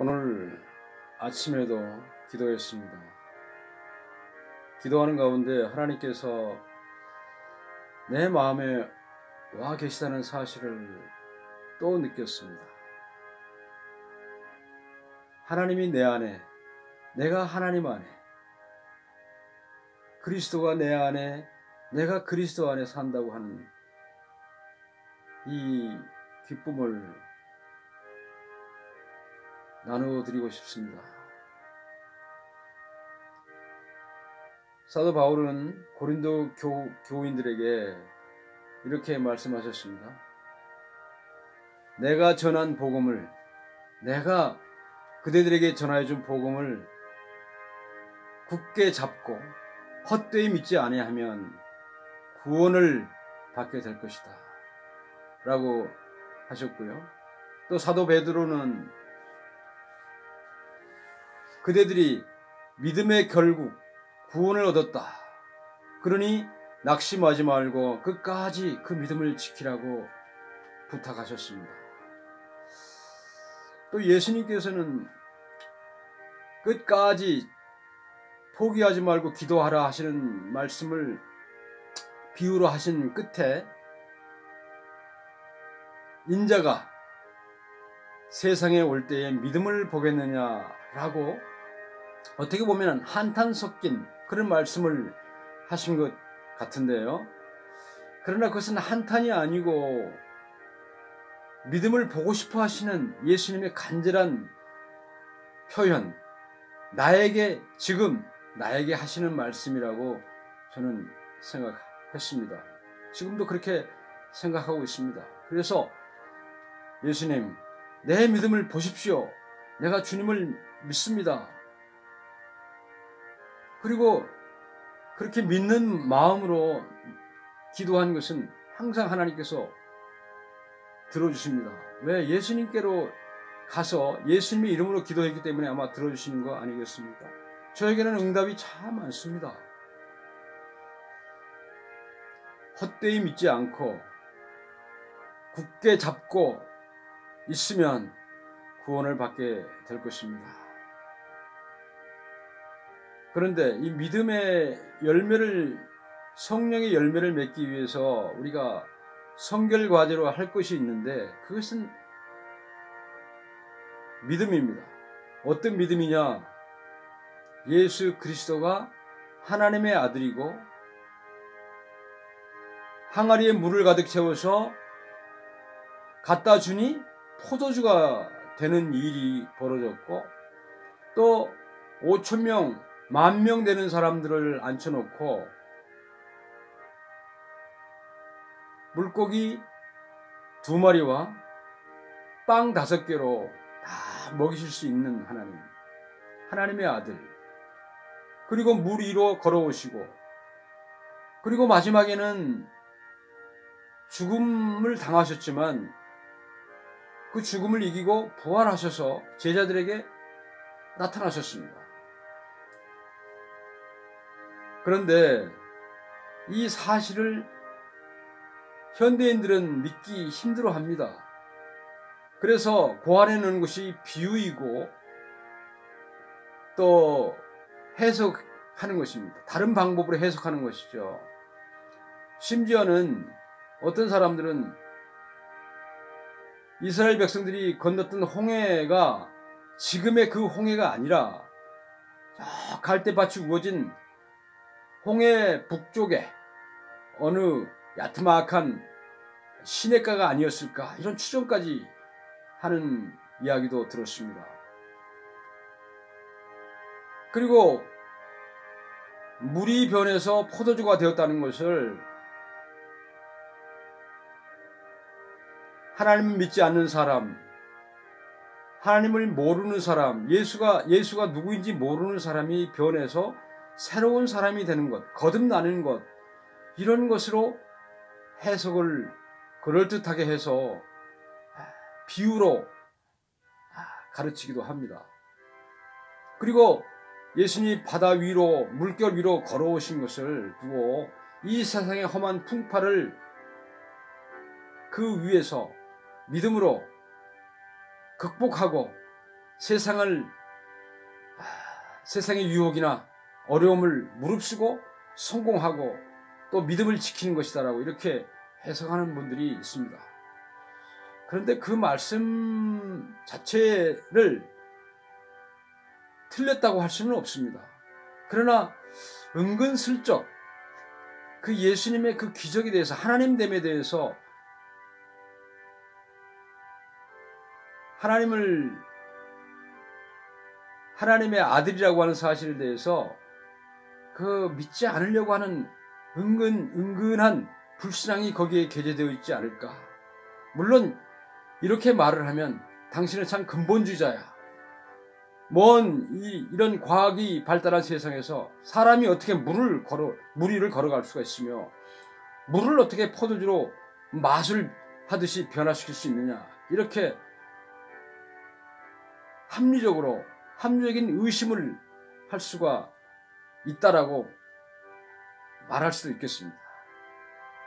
오늘 아침에도 기도했습니다. 기도하는 가운데 하나님께서 내 마음에 와 계시다는 사실을 또 느꼈습니다. 하나님이 내 안에, 내가 하나님 안에, 그리스도가 내 안에, 내가 그리스도 안에 산다고 하는 이 기쁨을 나누어 드리고 싶습니다. 사도 바울은 고린도 교인들에게 이렇게 말씀하셨습니다. 내가 전한 복음을, 내가 그대들에게 전하여 준 복음을 굳게 잡고 헛되이 믿지 아니하면 구원을 받게 될 것이다 라고 하셨고요. 또 사도 베드로는 그대들이 믿음의 결국 구원을 얻었다. 그러니 낙심하지 말고 끝까지 그 믿음을 지키라고 부탁하셨습니다. 또 예수님께서는 끝까지 포기하지 말고 기도하라 하시는 말씀을 비유로 하신 끝에 인자가 세상에 올 때에 믿음을 보겠느냐라고 어떻게 보면 한탄 섞인 그런 말씀을 하신 것 같은데요. 그러나 그것은 한탄이 아니고 믿음을 보고 싶어 하시는 예수님의 간절한 표현, 지금 나에게 하시는 말씀이라고 저는 생각했습니다. 지금도 그렇게 생각하고 있습니다. 그래서 예수님, 내 믿음을 보십시오. 내가 주님을 믿습니다. 그리고 그렇게 믿는 마음으로 기도한 것은 항상 하나님께서 들어주십니다. 왜? 예수님께로 가서 예수님의 이름으로 기도했기 때문에 아마 들어주시는 거 아니겠습니까? 저에게는 응답이 참 많습니다. 헛되이 믿지 않고 굳게 잡고 있으면 구원을 받게 될 것입니다. 그런데 이 믿음의 열매를, 성령의 열매를 맺기 위해서 우리가 성결 과제로 할 것이 있는데 그것은 믿음입니다. 어떤 믿음이냐? 예수 그리스도가 하나님의 아들이고 항아리에 물을 가득 채워서 갖다 주니 포도주가 되는 일이 벌어졌고, 또 5,000명 10,000명 되는 사람들을 앉혀놓고 물고기 2마리와 빵 5개로 다 먹이실 수 있는 하나님, 하나님의 아들, 그리고 물 위로 걸어오시고, 그리고 마지막에는 죽음을 당하셨지만 그 죽음을 이기고 부활하셔서 제자들에게 나타나셨습니다. 그런데 이 사실을 현대인들은 믿기 힘들어합니다. 그래서 고안해 놓은 것이 비유이고 또 해석하는 것입니다. 다른 방법으로 해석하는 것이죠. 심지어는 어떤 사람들은 이스라엘 백성들이 건넜던 홍해가 지금의 그 홍해가 아니라 저 갈대밭이 우거진 홍해 북쪽에 어느 야트막한 시냇가가 아니었을까, 이런 추정까지 하는 이야기도 들었습니다. 그리고 물이 변해서 포도주가 되었다는 것을 하나님을 믿지 않는 사람, 하나님을 모르는 사람, 예수가 누구인지 모르는 사람이 변해서 새로운 사람이 되는 것, 거듭나는 것, 이런 것으로 해석을 그럴듯하게 해서 비유로 가르치기도 합니다. 그리고 예수님이 바다 위로, 물결 위로 걸어오신 것을 두고 이 세상의 험한 풍파를 그 위에서 믿음으로 극복하고 세상의 유혹이나 어려움을 무릅쓰고 성공하고 또 믿음을 지키는 것이다라고 이렇게 해석하는 분들이 있습니다. 그런데 그 말씀 자체를 틀렸다고 할 수는 없습니다. 그러나 은근슬쩍 그 예수님의 그 기적에 대해서, 하나님됨에 대해서, 하나님의 아들이라고 하는 사실에 대해서 그 믿지 않으려고 하는 은근한 불신앙이 거기에 게재되어 있지 않을까. 물론 이렇게 말을 하면 당신은 참 근본주의자야. 이런 과학이 발달한 세상에서 사람이 어떻게 물 위를 걸어갈 수가 있으며 물을 어떻게 포도주로 마술하듯이 변화시킬 수 있느냐, 이렇게 합리적인 의심을 할 수가 있다라고 말할 수도 있겠습니다.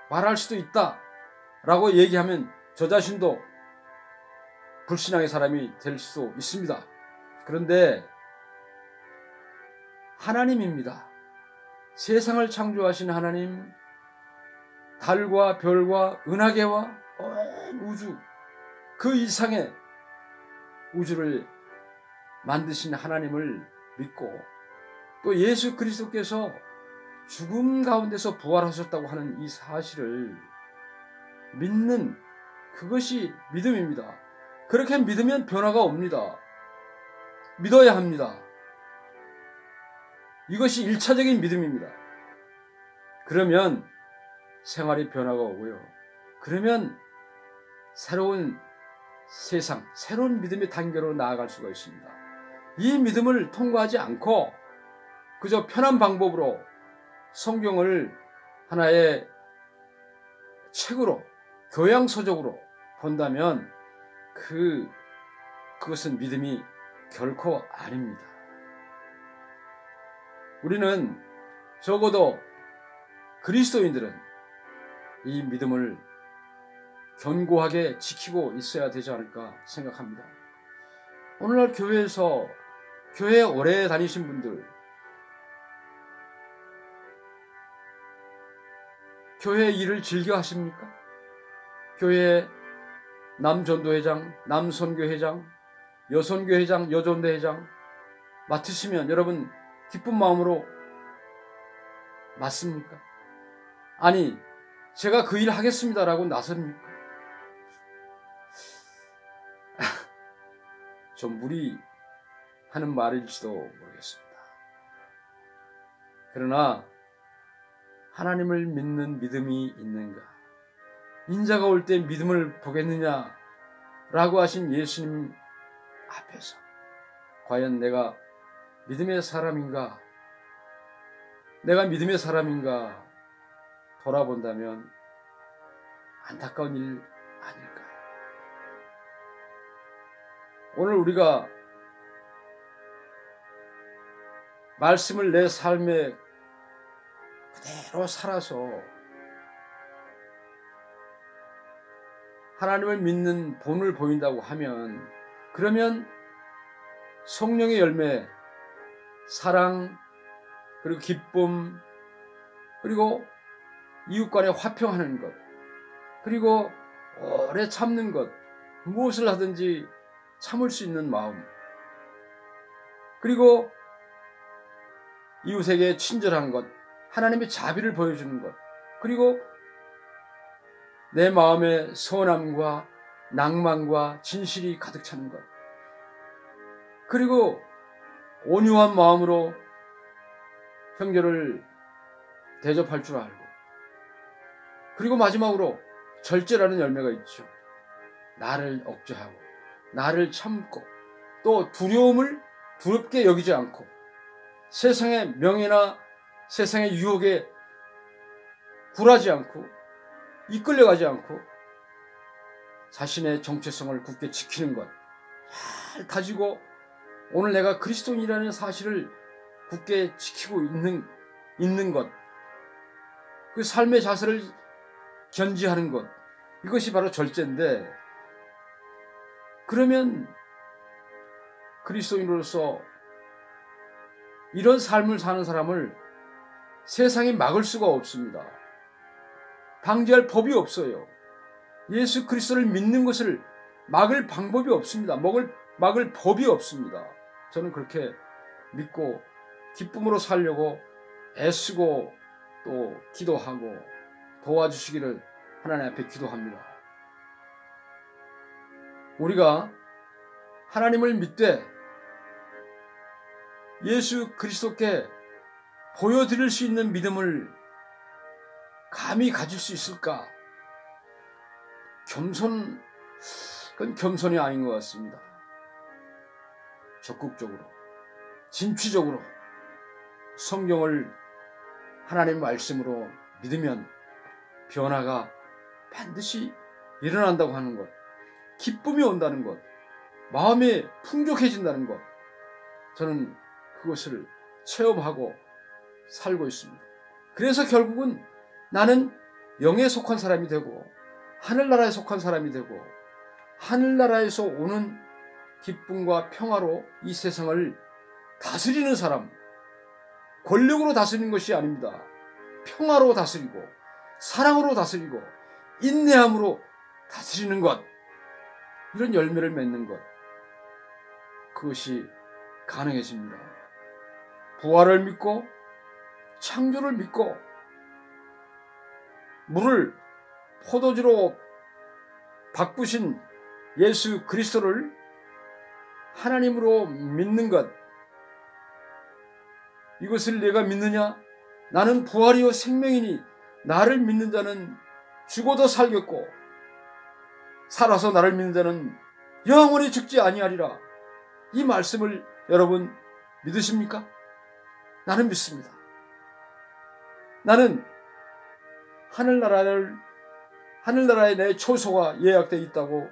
말할 수도 있다라고 얘기하면 저 자신도 불신앙의 사람이 될 수도 있습니다. 그런데 하나님입니다. 세상을 창조하신 하나님, 달과 별과 은하계와 온 우주, 그 이상의 우주를 만드신 하나님을 믿고 또 예수 그리스도께서 죽음 가운데서 부활하셨다고 하는 이 사실을 믿는 그것이 믿음입니다. 그렇게 믿으면 변화가 옵니다. 믿어야 합니다. 이것이 1차적인 믿음입니다. 그러면 생활의 변화가 오고요. 그러면 새로운 세상, 새로운 믿음의 단계로 나아갈 수가 있습니다. 이 믿음을 통과하지 않고 그저 편한 방법으로 성경을 하나의 책으로, 교양서적으로 본다면 그것은 믿음이 결코 아닙니다. 우리는 적어도 그리스도인들은 이 믿음을 견고하게 지키고 있어야 되지 않을까 생각합니다. 오늘날 교회에 오래 다니신 분들, 교회 일을 즐겨 하십니까? 교회 남전도회장, 남선교회장, 여선교회장, 여전도회장 맡으시면 여러분 기쁜 마음으로 맡습니까? 아니, 제가 그 일 하겠습니다라고 나섭니까? 좀 무리하는 말일지도 모르겠습니다. 그러나 하나님을 믿는 믿음이 있는가? 인자가 올 때 믿음을 보겠느냐? 라고 하신 예수님 앞에서 과연 내가 믿음의 사람인가? 내가 믿음의 사람인가? 돌아본다면 안타까운 일 아닐까요? 오늘 우리가 말씀을 내 삶에 그대로 살아서 하나님을 믿는 본을 보인다고 하면, 그러면 성령의 열매, 사랑, 그리고 기쁨, 그리고 이웃 간에 화평하는 것, 그리고 오래 참는 것, 무엇을 하든지 참을 수 있는 마음, 그리고 이웃에게 친절한 것, 하나님의 자비를 보여주는 것, 그리고 내 마음에 선함과 낭만과 진실이 가득 차는 것, 그리고 온유한 마음으로 형제를 대접할 줄 알고, 그리고 마지막으로 절제라는 열매가 있죠. 나를 억제하고 나를 참고 또 두려움을 두렵게 여기지 않고 세상의 명예나 세상의 유혹에 굴하지 않고 이끌려가지 않고 자신의 정체성을 굳게 지키는 것, 잘 가지고 오늘 내가 그리스도인이라는 사실을 굳게 지키고 있는 것, 그 삶의 자세를 견지하는 것, 이것이 바로 절제인데, 그러면 그리스도인으로서 이런 삶을 사는 사람을 세상이 막을 수가 없습니다. 방지할 법이 없어요. 예수 그리스도를 믿는 것을 막을 방법이 없습니다. 막을 법이 없습니다. 저는 그렇게 믿고 기쁨으로 살려고 애쓰고 또 기도하고 도와주시기를 하나님 앞에 기도합니다. 우리가 하나님을 믿되 예수 그리스도께 보여드릴 수 있는 믿음을 감히 가질 수 있을까? 그건 겸손이 아닌 것 같습니다. 적극적으로, 진취적으로 성경을 하나님 말씀으로 믿으면 변화가 반드시 일어난다고 하는 것, 기쁨이 온다는 것, 마음이 풍족해진다는 것, 저는 그것을 체험하고 살고 있습니다. 그래서 결국은 나는 영에 속한 사람이 되고 하늘나라에 속한 사람이 되고 하늘나라에서 오는 기쁨과 평화로 이 세상을 다스리는 사람, 권력으로 다스리는 것이 아닙니다. 평화로 다스리고 사랑으로 다스리고 인내함으로 다스리는 것, 이런 열매를 맺는 것, 그것이 가능해집니다. 부활을 믿고 창조를 믿고 물을 포도주로 바꾸신 예수 그리스도를 하나님으로 믿는 것, 이것을 내가 믿느냐? 나는 부활이요 생명이니 나를 믿는 자는 죽어도 살겠고 살아서 나를 믿는 자는 영원히 죽지 아니하리라. 이 말씀을 여러분 믿으십니까? 나는 믿습니다. 나는 하늘나라에 내 초소가 예약되어 있다고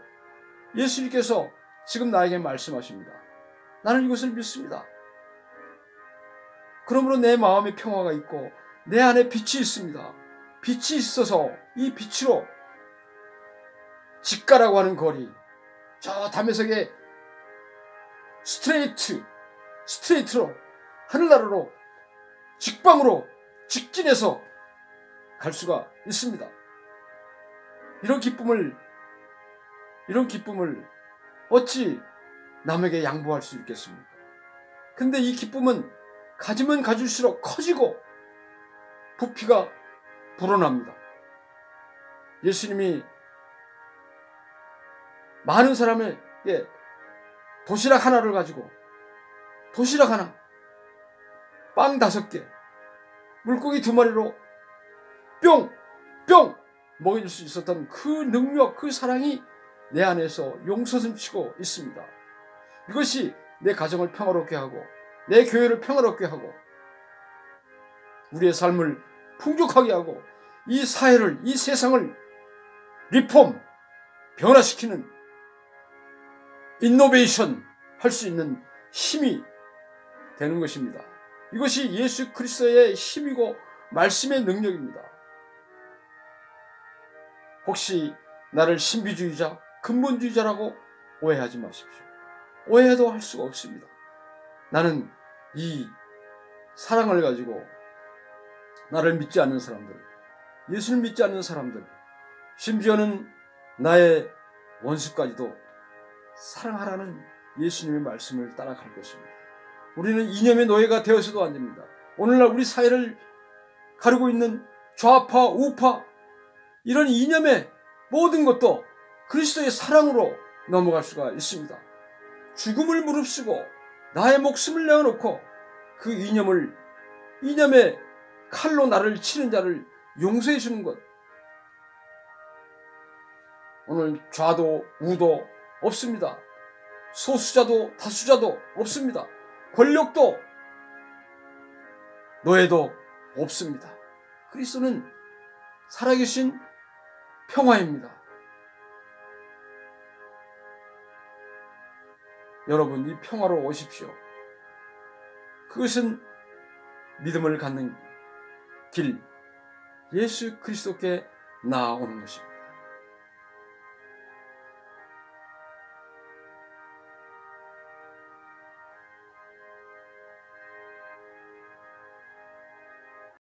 예수님께서 지금 나에게 말씀하십니다. 나는 이것을 믿습니다. 그러므로 내 마음에 평화가 있고 내 안에 빛이 있습니다. 빛이 있어서 이 빛으로 직가라고 하는 거리, 저 담에색의 스트레이트로 하늘나라로 직방으로 직진해서 갈 수가 있습니다. 이런 기쁨을 어찌 남에게 양보할 수 있겠습니까? 근데 이 기쁨은 가지면 가질수록 커지고 부피가 불어납니다. 예수님이 많은 사람에게 도시락 하나를 가지고 도시락 하나, 빵 5개, 물고기 2마리로 뿅 먹일 수 있었던 그 능력, 그 사랑이 내 안에서 용솟음치고 있습니다. 이것이 내 가정을 평화롭게 하고 내 교회를 평화롭게 하고 우리의 삶을 풍족하게 하고 이 사회를, 이 세상을 리폼, 변화시키는 인노베이션 할 수 있는 힘이 되는 것입니다. 이것이 예수 그리스도의 힘이고 말씀의 능력입니다. 혹시 나를 신비주의자, 근본주의자라고 오해하지 마십시오. 오해도 할 수가 없습니다. 나는 이 사랑을 가지고 나를 믿지 않는 사람들, 예수를 믿지 않는 사람들, 심지어는 나의 원수까지도 사랑하라는 예수님의 말씀을 따라갈 것입니다. 우리는 이념의 노예가 되어서도 안 됩니다. 오늘날 우리 사회를 가르고 있는 좌파, 우파, 이런 이념의 모든 것도 그리스도의 사랑으로 넘어갈 수가 있습니다. 죽음을 무릅쓰고 나의 목숨을 내어놓고 그 이념의 칼로 나를 치는 자를 용서해 주는 것. 오늘 좌도 우도 없습니다. 소수자도 다수자도 없습니다. 권력도 노예도 없습니다. 그리스도는 살아계신 평화입니다. 여러분, 이 평화로 오십시오. 그것은 믿음을 갖는 길, 예수 그리스도께 나아오는 것입니다.